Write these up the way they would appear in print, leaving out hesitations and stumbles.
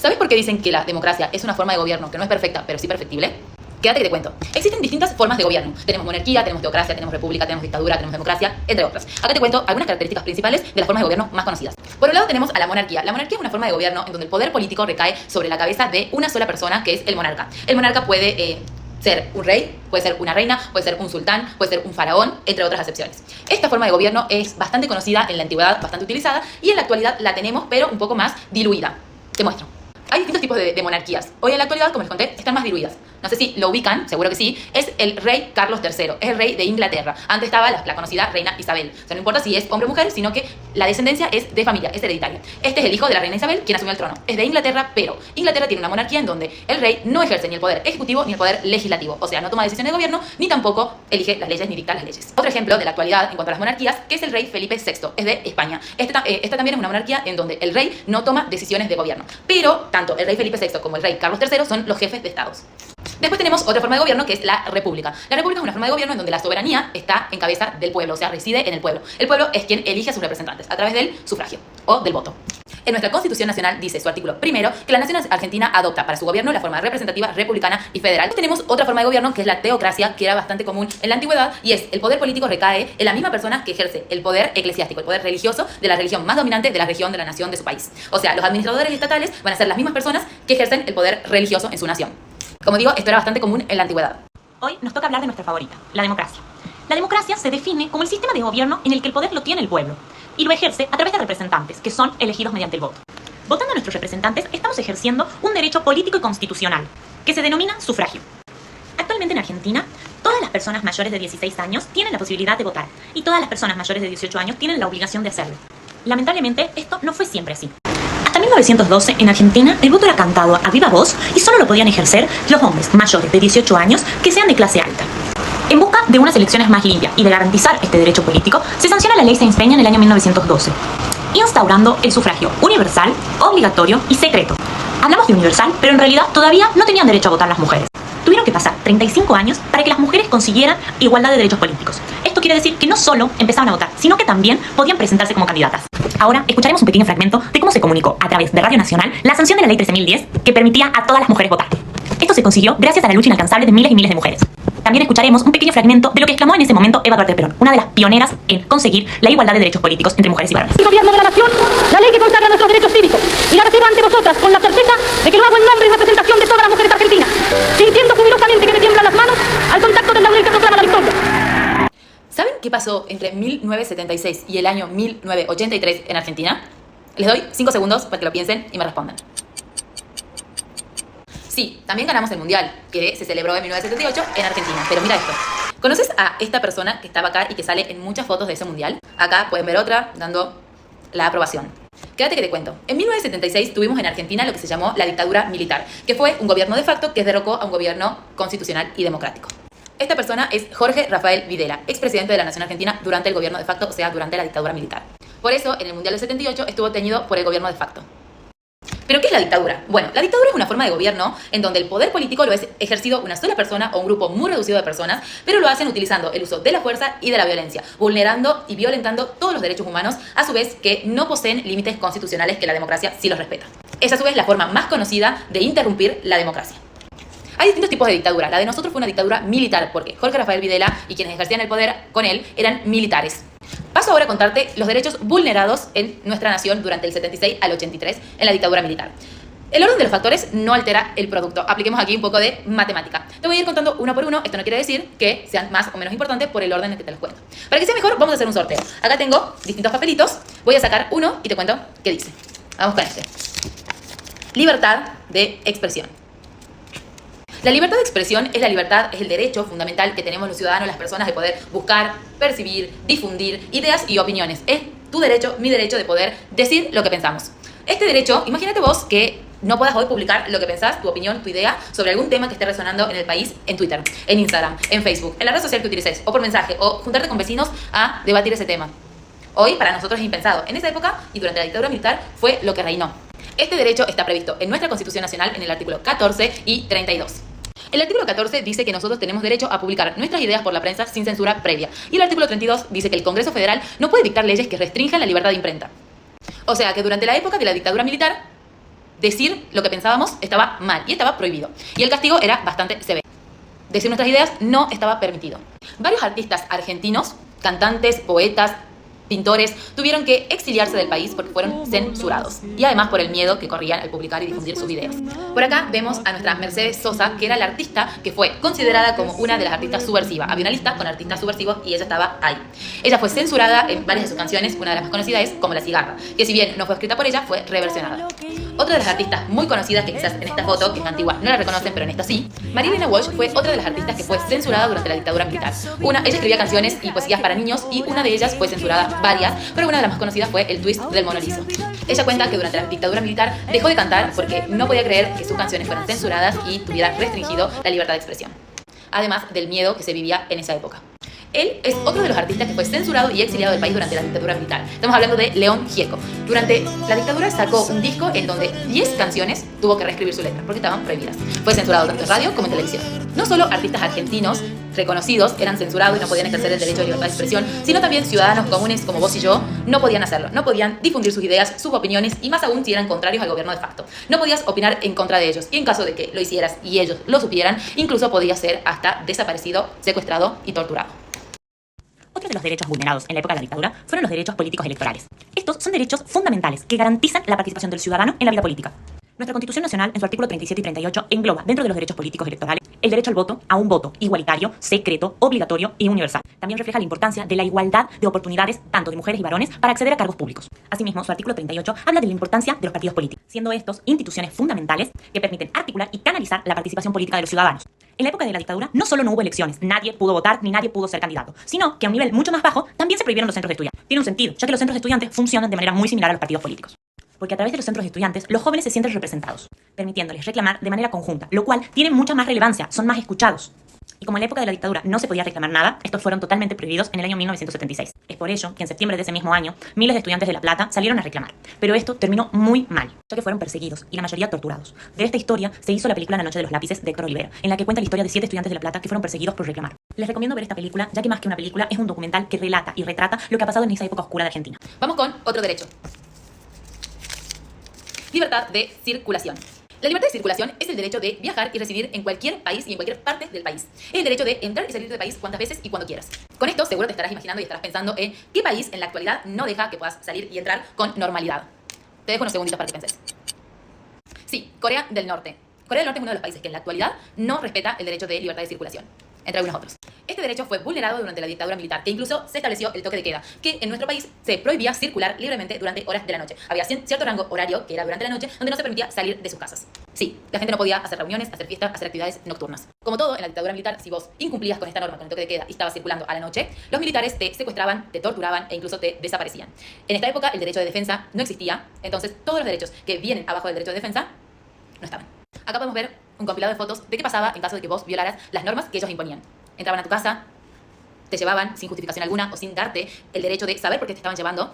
¿Sabes por qué dicen que la democracia es una forma de gobierno que no es perfecta, pero sí perfectible? Quédate que te cuento. Existen distintas formas de gobierno. Tenemos monarquía, tenemos teocracia, tenemos república, tenemos dictadura, tenemos democracia, entre otras. Acá te cuento algunas características principales de las formas de gobierno más conocidas. Por un lado tenemos a la monarquía. La monarquía es una forma de gobierno en donde el poder político recae sobre la cabeza de una sola persona, que es el monarca. El monarca puede ser un rey, puede ser una reina, puede ser un sultán, puede ser un faraón, entre otras acepciones. Esta forma de gobierno es bastante conocida en la antigüedad, bastante utilizada, y en la actualidad la tenemos, pero un poco más diluida. Te muestro. Hay distintos tipos de monarquías. Hoy en la actualidad, como les conté, están más diluidas. No sé si lo ubican, seguro que sí. Es el rey Carlos III, es el rey de Inglaterra. Antes estaba la conocida reina Isabel. O sea, no importa si es hombre o mujer, sino que la descendencia es de familia, es hereditaria. Este es el hijo de la reina Isabel, quien asumió el trono. Es de Inglaterra, pero Inglaterra tiene una monarquía en donde el rey no ejerce ni el poder ejecutivo ni el poder legislativo. O sea, no toma decisiones de gobierno, ni tampoco elige las leyes ni dicta las leyes. Otro ejemplo de la actualidad en cuanto a las monarquías, que es el rey Felipe VI, es de España. Esta también es una monarquía en donde el rey no toma decisiones de gobierno. Pero tanto el rey Felipe VI como el rey Carlos III son los jefes de estados. Después tenemos otra forma de gobierno que es la república. La república es una forma de gobierno en donde la soberanía está en cabeza del pueblo, o sea, reside en el pueblo. El pueblo es quien elige a sus representantes a través del sufragio o del voto. En nuestra Constitución Nacional dice su artículo primero que la nación argentina adopta para su gobierno la forma representativa, republicana y federal. Tenemos otra forma de gobierno que es la teocracia, que era bastante común en la antigüedad, y es el poder político recae en la misma persona que ejerce el poder eclesiástico, el poder religioso de la religión más dominante de la región, de la nación, de su país. O sea, los administradores estatales van a ser las mismas personas que ejercen el poder religioso en su nación. Como digo, esto era bastante común en la antigüedad. Hoy nos toca hablar de nuestra favorita, la democracia. La democracia se define como el sistema de gobierno en el que el poder lo tiene el pueblo y lo ejerce a través de representantes, que son elegidos mediante el voto. Votando a nuestros representantes, estamos ejerciendo un derecho político y constitucional, que se denomina sufragio. Actualmente en Argentina, todas las personas mayores de 16 años tienen la posibilidad de votar, y todas las personas mayores de 18 años tienen la obligación de hacerlo. Lamentablemente, esto no fue siempre así. Hasta 1912, en Argentina, el voto era cantado a viva voz y solo lo podían ejercer los hombres mayores de 18 años que sean de clase alta. En busca de unas elecciones más limpias y de garantizar este derecho político, se sanciona la ley Sáenz-Peña en el año 1912, instaurando el sufragio universal, obligatorio y secreto. Hablamos de universal, pero en realidad todavía no tenían derecho a votar las mujeres. Tuvieron que pasar 35 años para que las mujeres consiguieran igualdad de derechos políticos. Esto quiere decir que no solo empezaban a votar, sino que también podían presentarse como candidatas. Ahora escucharemos un pequeño fragmento de cómo se comunicó a través de Radio Nacional la sanción de la ley 13.010 que permitía a todas las mujeres votar. Esto se consiguió gracias a la lucha inalcanzable de miles y miles de mujeres. También escucharemos un pequeño fragmento de lo que exclamó en ese momento Eva Duarte Perón, una de las pioneras en conseguir la igualdad de derechos políticos entre mujeres y varones. El gobierno de la nación, la ley que consagra nuestros derechos cívicos, y la recibo ante vosotras con la certeza de que lo hago en nombre y representación de todas las mujeres argentinas, sintiendo jubilosamente que me tiemblan las manos al contacto del laurel que proclama la victoria. ¿Saben qué pasó entre 1976 y el año 1983 en Argentina? Les doy 5 segundos para que lo piensen y me respondan. Sí, también ganamos el Mundial, que se celebró en 1978 en Argentina. Pero mira esto. ¿Conoces a esta persona que estaba acá y que sale en muchas fotos de ese Mundial? Acá pueden ver otra dando la aprobación. Quédate que te cuento. En 1976 tuvimos en Argentina lo que se llamó la dictadura militar, que fue un gobierno de facto que derrocó a un gobierno constitucional y democrático. Esta persona es Jorge Rafael Videla, expresidente de la Nación Argentina durante el gobierno de facto, o sea, durante la dictadura militar. Por eso, en el Mundial del 78 estuvo teñido por el gobierno de facto. ¿Pero qué es la dictadura? Bueno, la dictadura es una forma de gobierno en donde el poder político lo es ejercido una sola persona o un grupo muy reducido de personas, pero lo hacen utilizando el uso de la fuerza y de la violencia, vulnerando y violentando todos los derechos humanos, a su vez que no poseen límites constitucionales que la democracia sí los respeta. Es a su vez la forma más conocida de interrumpir la democracia. Hay distintos tipos de dictadura. La de nosotros fue una dictadura militar, porque Jorge Rafael Videla y quienes ejercían el poder con él eran militares. Paso ahora a contarte los derechos vulnerados en nuestra nación durante el 76 al 83 en la dictadura militar. El orden de los factores no altera el producto. Apliquemos aquí un poco de matemática. Te voy a ir contando uno por uno. Esto no quiere decir que sean más o menos importantes por el orden en que te los cuento. Para que sea mejor, vamos a hacer un sorteo. Acá tengo distintos papelitos. Voy a sacar uno y te cuento qué dice. Vamos con este. Libertad de expresión. La libertad de expresión es el derecho fundamental que tenemos los ciudadanos, las personas, de poder buscar, percibir, difundir ideas y opiniones. Es tu derecho, mi derecho de poder decir lo que pensamos. Este derecho, imagínate vos que no puedas hoy publicar lo que pensás, tu opinión, tu idea sobre algún tema que esté resonando en el país en Twitter, en Instagram, en Facebook, en la red social que utilices, o por mensaje, o juntarte con vecinos a debatir ese tema. Hoy para nosotros es impensado. En esa época y durante la dictadura militar fue lo que reinó. Este derecho está previsto en nuestra Constitución Nacional en el artículo 14 y 32. El artículo 14 dice que nosotros tenemos derecho a publicar nuestras ideas por la prensa sin censura previa. Y el artículo 32 dice que el Congreso Federal no puede dictar leyes que restrinjan la libertad de imprenta. O sea que durante la época de la dictadura militar decir lo que pensábamos estaba mal y estaba prohibido. Y el castigo era bastante severo. Decir nuestras ideas no estaba permitido. Varios artistas argentinos, cantantes, poetas, pintores, tuvieron que exiliarse del país porque fueron censurados. Y además por el miedo que corrían al publicar y difundir sus ideas. Por acá vemos a nuestra Mercedes Sosa, que era la artista que fue considerada como una de las artistas subversivas. Había una lista con artistas subversivos y ella estaba ahí. Ella fue censurada en varias de sus canciones, una de las más conocidas es Como la cigarra, que si bien no fue escrita por ella, fue reversionada. Otra de las artistas muy conocidas, que quizás en esta foto, que es antigua, no la reconocen, pero en esta sí, Marilena Walsh fue otra de las artistas que fue censurada durante la dictadura militar. Ella escribía canciones y poesías para niños y una de ellas fue censurada varias, pero una de las más conocidas fue El twist del Mono Liso. Ella cuenta que durante la dictadura militar dejó de cantar porque no podía creer que sus canciones fueran censuradas y tuviera restringido la libertad de expresión. Además del miedo que se vivía en esa época. Él es otro de los artistas que fue censurado y exiliado del país durante la dictadura militar. Estamos hablando de León Gieco. Durante la dictadura sacó un disco en donde 10 canciones tuvo que reescribir su letra porque estaban prohibidas. Fue censurado tanto en radio como en televisión. No solo artistas argentinos reconocidos eran censurados y no podían ejercer el derecho de libertad de expresión, sino también ciudadanos comunes como vos y yo no podían hacerlo. No podían difundir sus ideas, sus opiniones y más aún si eran contrarios al gobierno de facto. No podías opinar en contra de ellos y en caso de que lo hicieras y ellos lo supieran, incluso podías ser hasta desaparecido, secuestrado y torturado. Otro de los derechos vulnerados en la época de la dictadura fueron los derechos políticos electorales. Estos son derechos fundamentales que garantizan la participación del ciudadano en la vida política. Nuestra Constitución Nacional, en su artículo 37 y 38, engloba dentro de los derechos políticos electorales el derecho al voto, a un voto igualitario, secreto, obligatorio y universal. También refleja la importancia de la igualdad de oportunidades tanto de mujeres y varones para acceder a cargos públicos. Asimismo, su artículo 38 habla de la importancia de los partidos políticos, siendo estos instituciones fundamentales que permiten articular y canalizar la participación política de los ciudadanos. En la época de la dictadura no solo no hubo elecciones, nadie pudo votar ni nadie pudo ser candidato, sino que a un nivel mucho más bajo también se prohibieron los centros de estudiantes. Tiene un sentido, ya que los centros de estudiantes funcionan de manera muy similar a los partidos políticos. Porque a través de los centros de estudiantes, los jóvenes se sienten representados, permitiéndoles reclamar de manera conjunta, lo cual tiene mucha más relevancia, son más escuchados. Y como en la época de la dictadura no se podía reclamar nada, estos fueron totalmente prohibidos en el año 1976. Es por ello que en septiembre de ese mismo año, miles de estudiantes de La Plata salieron a reclamar. Pero esto terminó muy mal, ya que fueron perseguidos y la mayoría torturados. De esta historia se hizo la película La noche de los lápices de Héctor Olivera, en la que cuenta la historia de 7 estudiantes de La Plata que fueron perseguidos por reclamar. Les recomiendo ver esta película, ya que más que una película es un documental que relata y retrata lo que ha pasado en esa época oscura de Argentina. Vamos con otro derecho. Libertad de circulación. La libertad de circulación es el derecho de viajar y residir en cualquier país y en cualquier parte del país. Es el derecho de entrar y salir del país cuantas veces y cuando quieras. Con esto seguro te estarás imaginando y estarás pensando en qué país en la actualidad no deja que puedas salir y entrar con normalidad. Te dejo unos segunditos para que penses. Sí, Corea del Norte. Corea del Norte es uno de los países que en la actualidad no respeta el derecho de libertad de circulación, entre algunos otros. Este derecho fue vulnerado durante la dictadura militar, que incluso se estableció el toque de queda, que en nuestro país se prohibía circular libremente durante horas de la noche. Había cierto rango horario, que era durante la noche, donde no se permitía salir de sus casas. Sí, la gente no podía hacer reuniones, hacer fiestas, hacer actividades nocturnas. Como todo, en la dictadura militar, si vos incumplías con esta norma, con el toque de queda, y estabas circulando a la noche, los militares te secuestraban, te torturaban e incluso te desaparecían. En esta época, el derecho de defensa no existía, entonces todos los derechos que vienen abajo del derecho de defensa no estaban. Acá podemos ver un compilado de fotos de qué pasaba en caso de que vos violaras las normas que ellos imponían. Entraban a tu casa, te llevaban sin justificación alguna o sin darte el derecho de saber por qué te estaban llevando.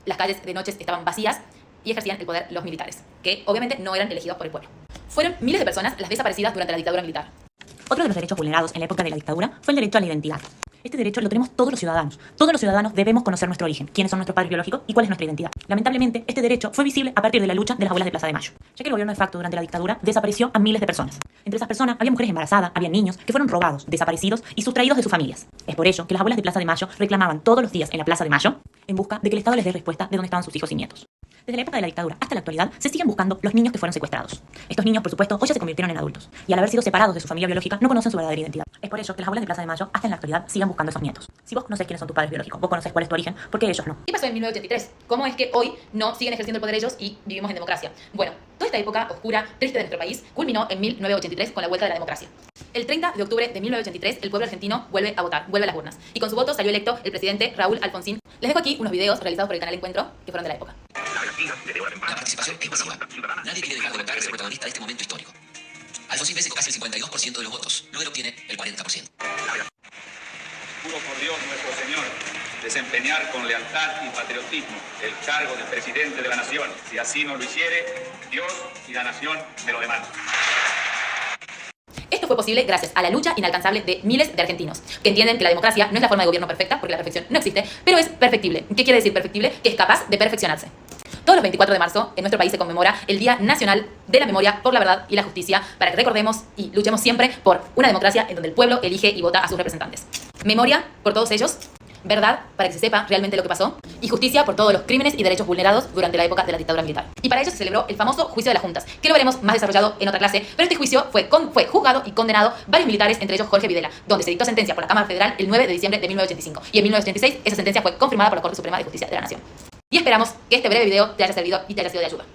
Las calles de noche estaban vacías y ejercían el poder los militares, que obviamente no eran elegidos por el pueblo. Fueron miles de personas las desaparecidas durante la dictadura militar. Otro de los derechos vulnerados en la época de la dictadura fue el derecho a la identidad. Este derecho lo tenemos todos los ciudadanos. Todos los ciudadanos debemos conocer nuestro origen, quiénes son nuestros padres biológicos y cuál es nuestra identidad. Lamentablemente, este derecho fue visible a partir de la lucha de las abuelas de Plaza de Mayo, ya que el gobierno de facto durante la dictadura desapareció a miles de personas. Entre esas personas había mujeres embarazadas, había niños que fueron robados, desaparecidos y sustraídos de sus familias. Es por ello que las abuelas de Plaza de Mayo reclamaban todos los días en la Plaza de Mayo en busca de que el Estado les dé respuesta de dónde estaban sus hijos y nietos. Desde la época de la dictadura hasta la actualidad se siguen buscando los niños que fueron secuestrados. Estos niños, por supuesto, hoy ya se convirtieron en adultos y al haber sido separados de su familia biológica no conocen su verdadera identidad. Es por ello que las abuelas de Plaza de Mayo hasta en la actualidad sigan buscando esos nietos. Si vos conocés quiénes son tus padres biológicos, vos conocés cuál es tu origen, ¿por qué ellos no? ¿Qué pasó en 1983? ¿Cómo es que hoy no siguen ejerciendo el poder ellos y vivimos en democracia? Bueno, toda esta época oscura, triste de nuestro país, culminó en 1983 con la vuelta de la democracia. El 30 de octubre de 1983, el pueblo argentino vuelve a votar, vuelve a las urnas. Y con su voto salió electo el presidente Raúl Alfonsín. Les dejo aquí unos videos realizados por el canal Encuentro, que fueron de la época. La participación es masiva. Nadie quiere dejar de votar y ser protagonista de este momento histórico. Alfonsín vence con casi el 52% de los votos. Luego obtiene el 40%. Juro por Dios nuestro Señor desempeñar con lealtad y patriotismo el cargo de presidente de la nación. Si así no lo hiciere, Dios y la nación me lo demandan. Esto fue posible gracias a la lucha inalcanzable de miles de argentinos, que entienden que la democracia no es la forma de gobierno perfecta, porque la perfección no existe, pero es perfectible. ¿Qué quiere decir perfectible? Que es capaz de perfeccionarse. Todos los 24 de marzo en nuestro país se conmemora el Día Nacional de la Memoria por la Verdad y la Justicia para que recordemos y luchemos siempre por una democracia en donde el pueblo elige y vota a sus representantes. Memoria por todos ellos, verdad para que se sepa realmente lo que pasó y justicia por todos los crímenes y derechos vulnerados durante la época de la dictadura militar. Y para ello se celebró el famoso juicio de las juntas, que lo veremos más desarrollado en otra clase, pero este juicio fue juzgado y condenado varios militares, entre ellos Jorge Videla, donde se dictó sentencia por la Cámara Federal el 9 de diciembre de 1985 y en 1986 esa sentencia fue confirmada por la Corte Suprema de Justicia de la Nación. Y esperamos que este breve video te haya servido y te haya sido de ayuda.